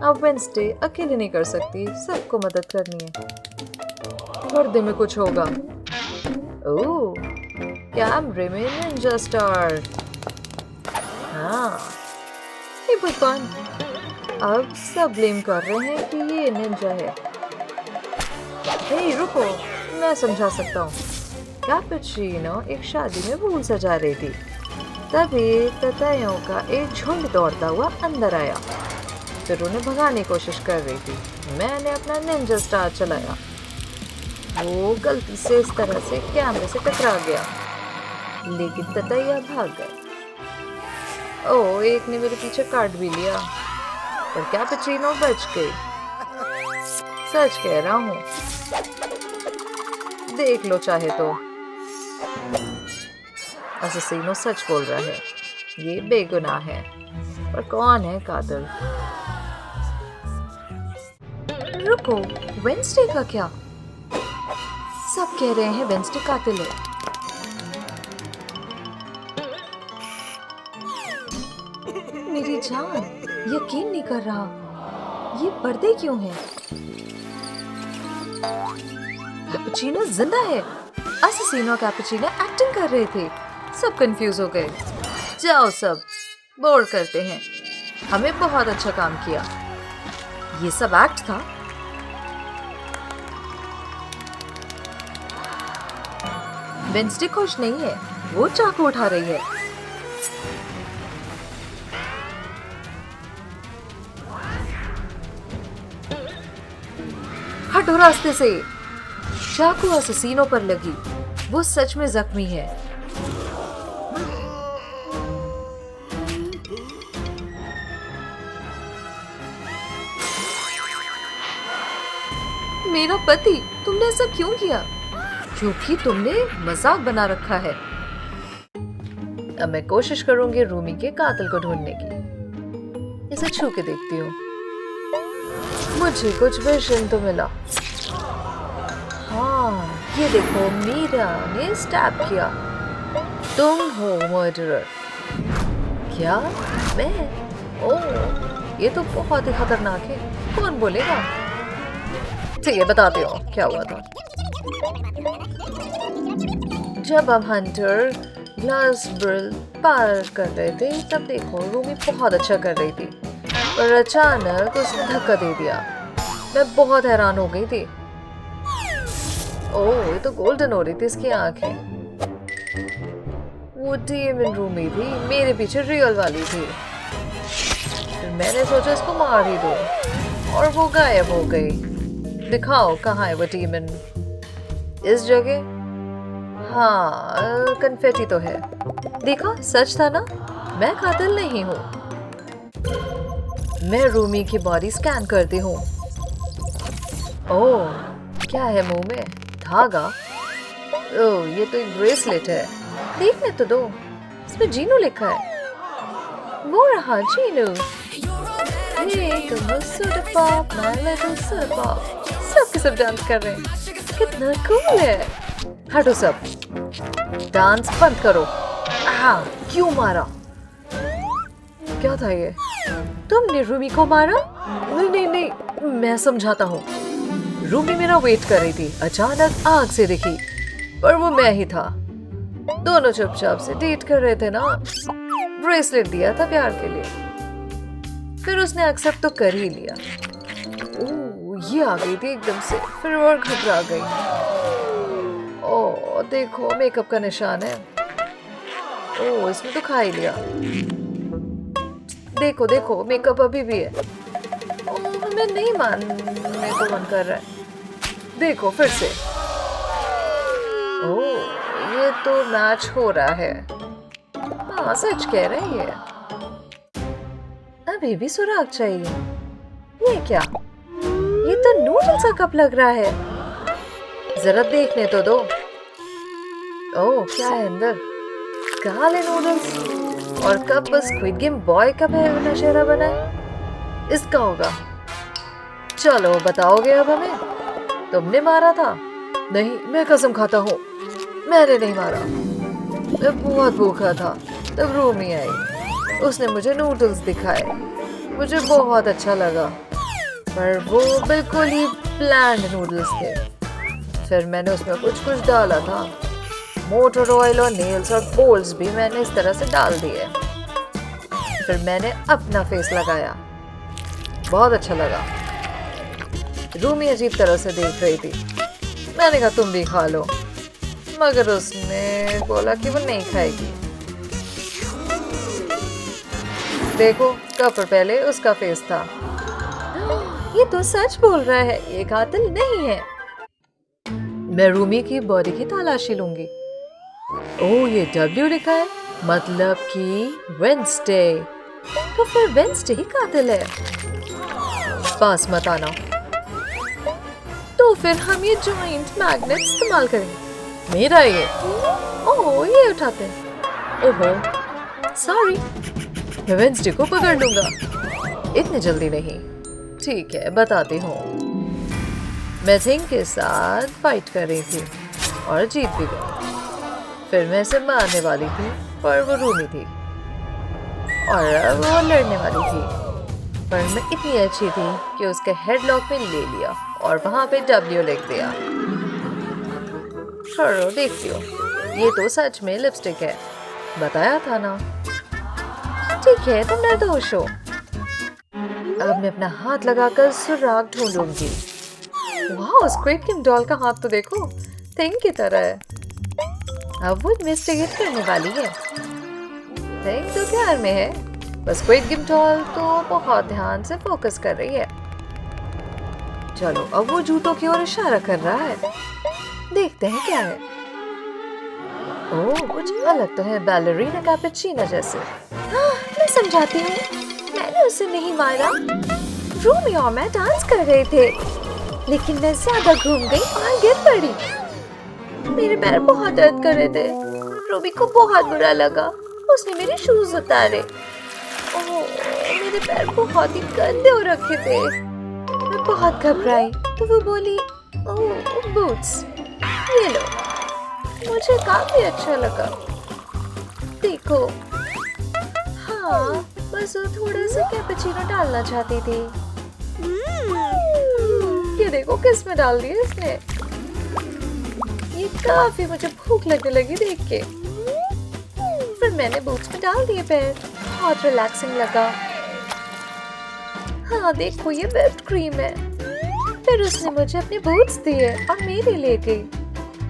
अब वेंसडे अकेले नहीं कर सकती, सबको मदद करनी है। पर्दे में कुछ होगा। ओह, कैमरे में निंजा स्टार। हाँ, ये भगवान, अब सब ब्लेम कर रहे हैं कि ये निंजा है। हे, रुको, मैं समझा सकता हूँ। कैपुचिनो एक शादी में फूल सजा रही थी। तभी ततैयों का एक झुंड दौड़ता हुआ अंदर आया। फिर उन्हें भगाने की कोशिश कर रही थी। मैंने अपना निंजा स्टार चलाया। वो गलती से इस तरह से कैमरे से टकरा गया, लेकिन ततैया भाग गए। ओह, एक ने मेरे पीछे काट भी लिया, पर कैपुचिनो बच गई। सच कह रहा हूँ, देख लो चाहे तो। असैसिनो सच बोल रहा है। ये बेगुनाह है, पर कौन है कातिल? रुको, वेंसडे का क्या? सब कह रहे हैं वेंसडे कातिल है। मेरी जान, यकीन नहीं कर रहा। ये पर्दे क्यों हैं? कैपुचिनो जिंदा है। असैसिनो और कैपुचिनो एक्टिंग कर रहे थे। सब कंफ्यूज हो गए। जाओ, सब बोर्ड करते हैं। हमें बहुत अच्छा काम किया। ये सब एक्ट था। वेंसडे खुश नहीं है। वो चाकू उठा रही है। हटो रास्ते से। चाकू असैसिनो पर लगी। वो सच में जख्मी है। मेरा पति, तुमने ऐसा क्यों किया? क्योंकि तुमने मजाक बना रखा है। अब मैं कोशिश करूंगी रूमी के कातिल को ढूंढने की। इसे छू के देखती हूँ। मुझे कुछ विजन तो मिला। हाँ, ये देखो, मीरा ने स्टैब किया। तुम हो मर्डरर। क्या? मैं? ओह, ये तो बहुत ही खतरनाक है। कौन बोलेगा? ठीक है, बताते हो क्या हुआ था। जब हम हंटर ग्लास ब्रिल पार कर रहे थे तब देखो रूमी बहुत अच्छा कर रही थी, पर अचानक उसने धक्का दे दिया। मैं बहुत हैरान हो गई थी। ओह, ये तो गोल्डन हो रही थी इसकी आंखें। वो डीमन रूमी थी, मेरे पीछे रियल वाली थी। फिर मैंने सोचा इसको मार ही दो, और वो गायब हो गई। दिखाओ कहाँ है वो डीमन। इस जगह? हाँ, कन्फेटी तो है। देखा, सच था ना, मैं कातिल नहीं हूँ। मैं रूमी की बॉडी स्कैन करती हूँ। ओह, क्या है मुंह में? धागा? ओह, ये तो एक ब्रेसलेट है। देखने तो दो, इसमें जीनू लिखा है। वो रहा जीनू। सब के सब डांस कर रहे हैं। कितना कूल है। हटो सब, डांस बंद करो। क्यों मारा? क्या था ये? तुमने रूमी को मारा? नहीं नहीं नहीं, मैं समझाता हूँ। रूमी मेरा वेट कर रही थी, अचानक आग से दिखी, पर वो मैं ही था। दोनों चुपचाप से डेट कर रहे थे ना। ब्रेसलेट दिया था प्यार के लिए, फिर उसने एक्सेप्ट तो कर ही लिया। ओह, ये आ गई थी एकदम से, फिर और घबरा गई। ओह, देखो, मेकअप का निशान है। ओह, इसने तो खा ही लिया। देखो देखो, मेकअप अभी भी है। ओह, मैं नहीं मानने को मन कर रहा है। देखो फिर से। ओह, ये तो मैच हो रहा है। हाँ, सच कह रही है। अभी भी सुराग चाहिए। ये क्या? ये तो नूडल्स का कप लग रहा है। जरा देखने तो दो। ओह, क्या है अंदर? काले नूडल्स और कप बस स्क्विड गेम बॉय का नशेरा बना है। इसका होगा। चलो, बताओगे अब हमें? तुमने मारा था? नहीं, मैं कसम खाता हूँ, मैंने नहीं मारा। मैं बहुत भूखा था, तब रूमी आई। उसने मुझे नूडल्स दिखाए, मुझे बहुत अच्छा लगा, पर वो बिल्कुल ही ब्लैंड नूडल्स थे। फिर मैंने उसमें कुछ कुछ डाला था। मोटर ऑयल और नेल्स और बोल्स भी मैंने इस तरह से डाल दिए। फिर मैंने अपना फेस लगाया, बहुत अच्छा लगा। रूमी अजीब तरह से देख रही थी। मैंने कहा तुम भी खा लो, मगर उसने बोला कि वो नहीं खाएगी। देखो, कप पर पहले उसका फेस था। ये तो सच बोल रहा है, ये कातिल नहीं है। मैं रूमी की बॉडी की तलाशी लूंगी। ओह, ये W लिखा है, मतलब कि वेंसडे। तो फिर वेंसडे ही कातिल है। पास मत आना। तो फिर हम ये जॉइंट मैग्नेट इस्तेमाल करेंगे। मेरा ये। ओह, ये उठाते हैं। ओहो, सॉरी, मैं वेंसडे को पकड़ लूंगा। इतनी जल्दी नहीं। ठीक है, बताती हूँ। मैं थिंग के साथ फाइट कर रही थी और जीत भी गई। फिर मैं इसे मारने वाली थी, पर वो रूमी थी और अब वो लड़ने वाली थी, पर मैं इतनी अच्छी थी कि उसके हेडलॉक में ले लिया और वहां पे W लिख दिया। छोड़ो, देखती हो, ये तो सच में लिपस्टिक है। बताया था ना। ठीक है, तुम निर्दोष हो। अब मैं अपना हाथ लगाकर सुराग ढूंढूंगी। वाह, स्क्विड गेम डॉल का हाथ तो देखो, थिंग की तरह है। अब वो इन्वेस्टिगेट करने वाली है। थिंग तो प्यार में है, बस स्क्विड गेम डॉल तो बहुत ध्यान से फोकस कर रही है। चलो, अब वो जूतों की ओर इशारा कर रहा है। देखते हैं क्या है। ओह, कुछ अलग तो है, बैलरीना कैपुचिनो जैसे। हाँ, मैं समझाती हूँ, मैंने उसे नहीं मारा। रूमी और मैं डांस कर रहे थे, लेकिन मैं ज्यादा घूम गई और गिर पड़ी। मेरे पैर बहुत दर्द कर रहे थे। रूबी को बहुत बुरा लगा, उसने मेरे शूज उतारे। ओह, मेरे पैर बहुत ही गंदे हो रखे थे। मैं बहुत घबराई तो वो बोली, ओह बूट्स, ये लो। मुझे काफी अच्छा लगा। देखो, हाँ, बस थोड़ा सा कैपुचिनो डालना चाहती थी। ये देखो किस में डाल दिया इसने। ये काफी मुझे भूख लगने लगी देख के। फिर मैंने बूट्स में डाल दिए पैर। बहुत रिलैक्सिंग लगा। हाँ देखो, ये व्हिप्ड क्रीम है। फिर उसने मुझे अपने बूट्स दिए और मेरे ले गई।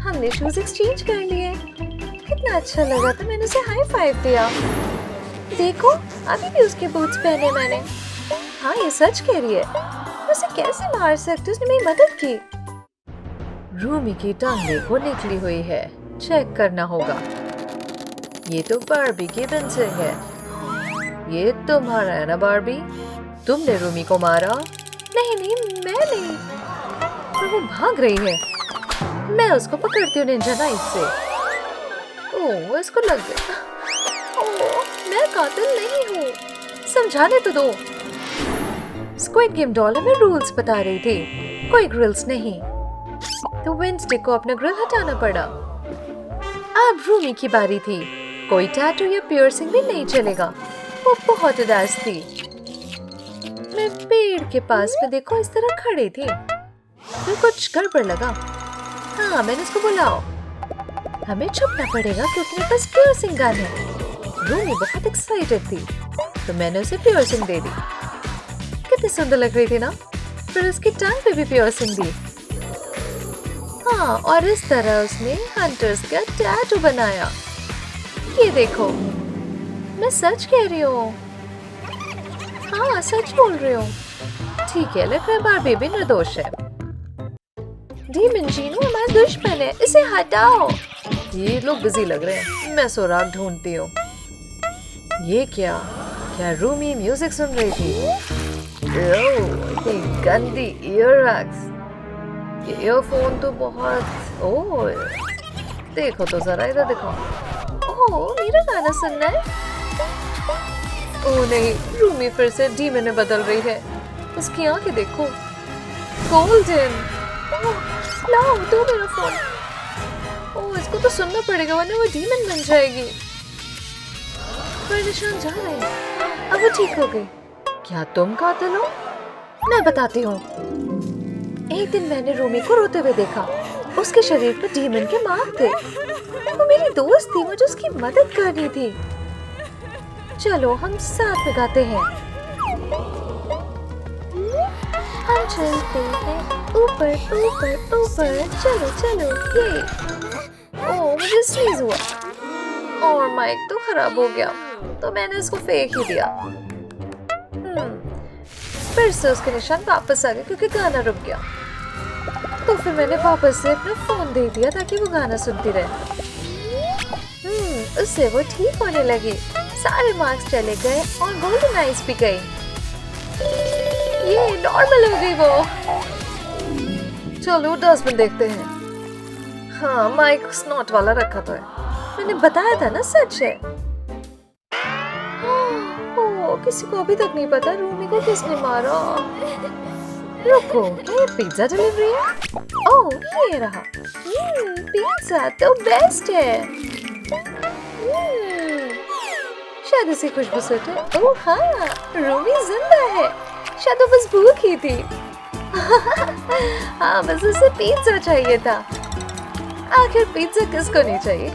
हमने शूज एक्सचेंज कर लिए। कितना अच्छा लगा था। मैंने उसे हाई फाइव दिया। देखो, अभी भी उसके बूट्स पहने मैंने। हाँ, ये सच कह रही है। उसे कैसे मार सकती, उसने मेरी मदद की। रूमी की टांग देखो निकली हुई है, चेक करना होगा। ये तो बार्बी की पेंसिल है। ये तुम्हारा है ना बार्बी? तुमने रूमी को मारा? नहीं नहीं, मैं नहीं। पर वो भाग रही है। मैं उसको पकड़ती हूँ निंजा नाइफ से। ओह, इसको लग गया। ओह, मैं कातिल नहीं हूँ। समझाने तो दो। स्क्विड गेम डॉल में रूल्स बता रही थी, कोई ग्रिल्स नहीं। तो वेंसडे को अपना ग्रिल हटाना पड़ा। अब रूमी की बारी थी। कोई टैटू या पियर्सिंग भी नहीं चलेगा। वो बहुत उदास थी। मैं पेड़ के पास में देखो इस तरह खड़ी थी। फिर कुछ गड़बड़ लगा। हाँ, मैंने उसको बुलाओ। हमें छुपना पड़ेगा क्योंकि मेरे पास पियर्सिंग गन है। रूमी बहुत एक्साइटेड थी तो मैंने उसे पियर्सिंग दे दी। कितनी सुंदर लग रही थी ना। फिर उसकी टांग पे भी पियर्सिंग दी। हाँ, और इस तरह उसने हंटर्स का टैटू बनाया। ये देखो, मैं सच कह रही हूँ। हाँ, सच बोल रही हूँ। ठीक है, लग रहा है बार्बी भी निर्दोष है। डीमन जीनू हमारा दुश्मन है, इसे हटाओ। ये लोग बिजी लग रहे हैं, मैं सुराग ढूंढती हूँ। ये क्या रूमी म्यूजिक सुन रही थी? ओह, ये गंदी ईयरबड्स। ये ईयरफोन तो बहुत। ओह, देखो तो जरा, इधर देखो। ओह, मेरा गाना सुनना है? ओह नहीं, रूमी फिर से डीमन में बदल रही है। उसकी आंखें देखो, गोल्डन। लाओ, दो मेरा फोन। ओह, इसको तो सुनना पड़ेगा वरना वो डीमन बन जाएगी। पर निशान जा रहे हैं। अब वो ठीक हो गई। क्या तुम कातिल हो? मैं बताती हूँ। एक दिन मैंने रूमी को रोते हुए देखा। उसके शरीर पर डीमन के मार्क थे। वो मेरी दोस्त थी, मुझे उसकी मदद करनी थी। चलो हम साथ में गाते हैं। हम चलते हैं ऊपर ऊपर ऊपर, चलो चलो ये। ओह, मुझे स्नीज हुआ और माइक तो खराब हो गया तो मैंने इसको फेंक ही दिया। फिर से उसके निशान वापस आ गए क्योंकि गाना रुक गया। तो फिर मैंने वापस से अपना फोन दे दिया ताकि वो गाना सुनती रहे। उससे वो ठीक होने लगी। सारे मार्क्स चले गए और गोल्डन आइज भी गई। ये नॉर्मल हो गई वो। चलो डस्टबिन देखते हैं। हाँ, माइक स्नॉट वाला रखा तो है। मैंने बताया था ना, सच है। ओह, किसी को अभी तक नहीं पता रूमी को किसने मारा। रुको, ये पिज्जा डिलीवरी है? ओह, ये रहा। पिज्जा तो बेस्ट है। शायद इसी खुशबू से है। ओह हाँ, रूमी जिंदा है। शायद वो बस भूख ही थी। हाँ, बस उसे पिज्जा चाहिए था। आखिर पिज्जा किसको नहीं चाहिए।